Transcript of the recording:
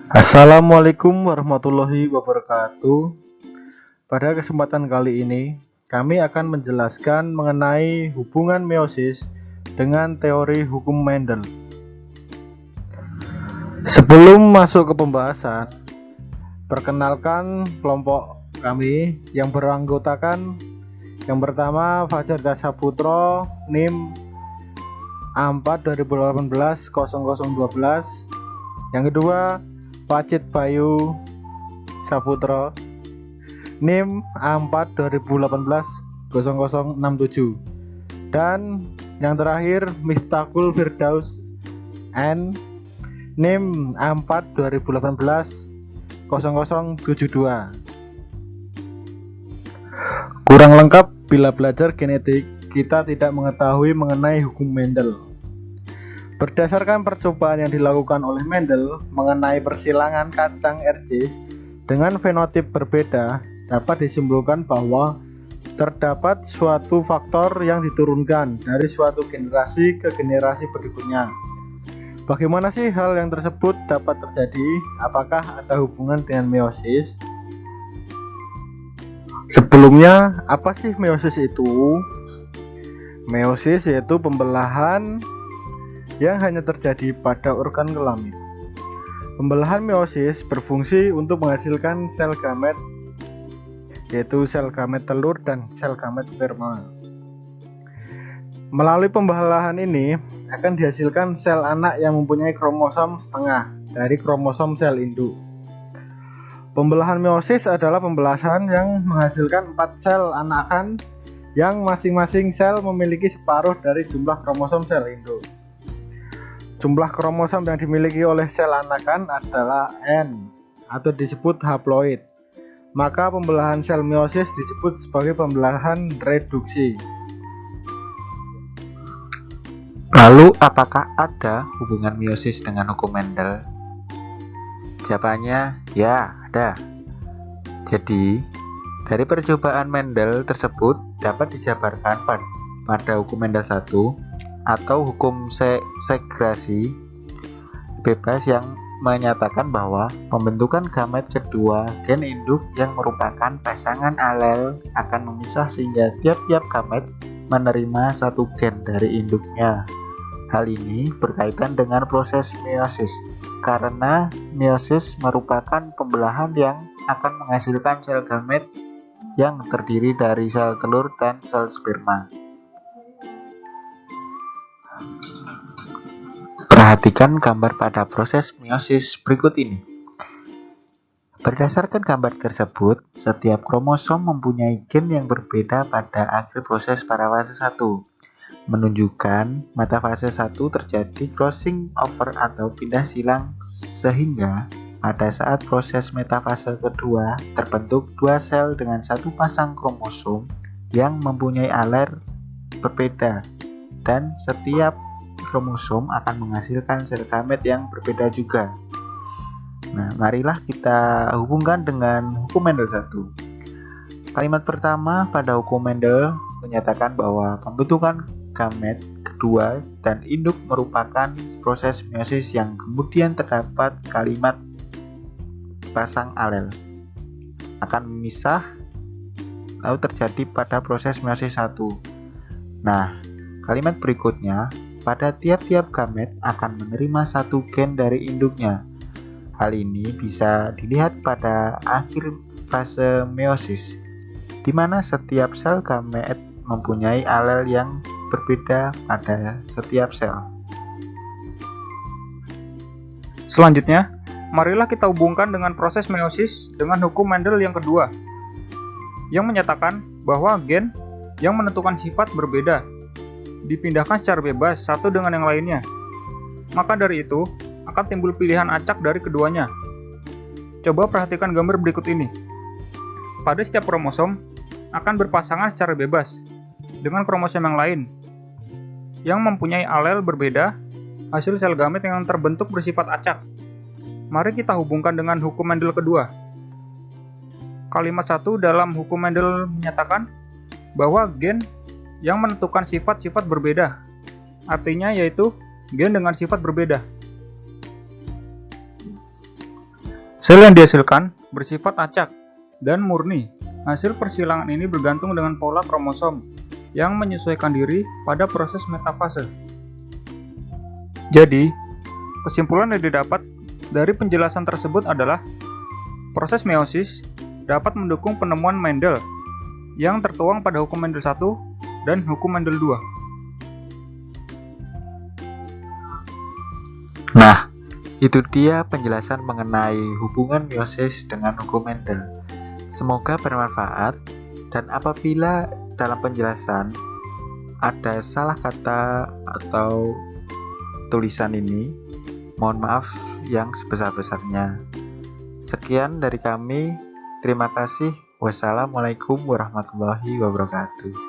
Assalamualaikum warahmatullahi wabarakatuh. Pada kesempatan kali ini, kami akan menjelaskan mengenai hubungan meiosis dengan teori hukum Mendel. Sebelum masuk ke pembahasan, perkenalkan kelompok kami yang beranggotakan yang pertama Fajar Dasaputro, NIM A4 2018 0012. Yang kedua Pacit Bayu Saputro, NIM A4 2018 0067. Dan yang terakhir Miftahul Firdaus N, NIM A4 2018 0072. Kurang lengkap bila belajar genetik kita tidak mengetahui mengenai hukum Mendel. Berdasarkan percobaan yang dilakukan oleh Mendel mengenai persilangan kacang RGs dengan fenotip berbeda, dapat disimpulkan bahwa terdapat suatu faktor yang diturunkan dari suatu generasi ke generasi berikutnya. Bagaimana sih hal yang tersebut dapat terjadi? Apakah ada hubungan dengan meiosis? Sebelumnya, apa sih meiosis itu? Meiosis yaitu pembelahan yang hanya terjadi pada organ kelamin. Pembelahan meiosis berfungsi untuk menghasilkan sel gamet, yaitu sel gamet telur dan sel gamet sperma. Melalui pembelahan ini akan dihasilkan sel anak yang mempunyai kromosom setengah dari kromosom sel induk. Pembelahan meiosis adalah pembelahan yang menghasilkan 4 sel anakan yang masing-masing sel memiliki separuh dari jumlah kromosom sel induk. Jumlah kromosom yang dimiliki oleh sel anakan adalah N atau disebut haploid. Maka pembelahan sel meiosis disebut sebagai pembelahan reduksi. Lalu, apakah ada hubungan meiosis dengan hukum Mendel? Jawabannya, ya, ada. Jadi, dari percobaan Mendel tersebut dapat dijabarkan pada hukum Mendel 1 atau hukum segresi bebas yang menyatakan bahwa pembentukan gamet kedua gen induk yang merupakan pasangan alel akan memisah sehingga tiap-tiap gamet menerima satu gen dari induknya. Hal ini berkaitan dengan proses meiosis karena meiosis merupakan pembelahan yang akan menghasilkan sel gamet yang terdiri dari sel telur dan sel sperma. Perhatikan gambar pada proses meiosis berikut ini. Berdasarkan gambar tersebut, setiap kromosom mempunyai gen yang berbeda pada akhir proses parafase 1, menunjukkan metafase 1 terjadi crossing over atau pindah silang sehingga pada saat proses metafase kedua terbentuk 2 sel dengan satu pasang kromosom yang mempunyai alel berbeda dan setiap kromosom akan menghasilkan sel gamet yang berbeda juga. Nah, marilah kita hubungkan dengan hukum Mendel 1. Kalimat pertama pada hukum Mendel menyatakan bahwa pembentukan gamet kedua dan induk merupakan proses meiosis yang kemudian terdapat kalimat pasang alel akan memisah lalu terjadi pada proses meiosis 1. Nah, kalimat berikutnya, pada tiap-tiap gamet akan menerima satu gen dari induknya. Hal ini bisa dilihat pada akhir fase meiosis, di mana setiap sel gamet mempunyai alel yang berbeda pada setiap sel. Selanjutnya, marilah kita hubungkan dengan proses meiosis dengan hukum Mendel yang kedua, yang menyatakan bahwa gen yang menentukan sifat berbeda dipindahkan secara bebas satu dengan yang lainnya. Maka dari itu, akan timbul pilihan acak dari keduanya. Coba perhatikan gambar berikut ini. Pada setiap kromosom akan berpasangan secara bebas dengan kromosom yang lain yang mempunyai alel berbeda, hasil sel gamet yang terbentuk bersifat acak. Mari kita hubungkan dengan hukum Mendel kedua. Kalimat 1 dalam hukum Mendel menyatakan bahwa gen yang menentukan sifat-sifat berbeda, artinya yaitu gen dengan sifat berbeda. Sel yang dihasilkan bersifat acak dan murni. Hasil persilangan ini bergantung dengan pola kromosom yang menyesuaikan diri pada proses metafase. Jadi, kesimpulan yang didapat dari penjelasan tersebut adalah proses meiosis dapat mendukung penemuan Mendel yang tertuang pada hukum Mendel 1 dan hukum Mendel 2. Nah, itu dia penjelasan mengenai hubungan meiosis dengan hukum Mendel. Semoga bermanfaat, dan apabila dalam penjelasan ada salah kata atau tulisan ini, mohon maaf yang sebesar-besarnya. Sekian dari kami. Terima kasih. Wassalamualaikum warahmatullahi wabarakatuh.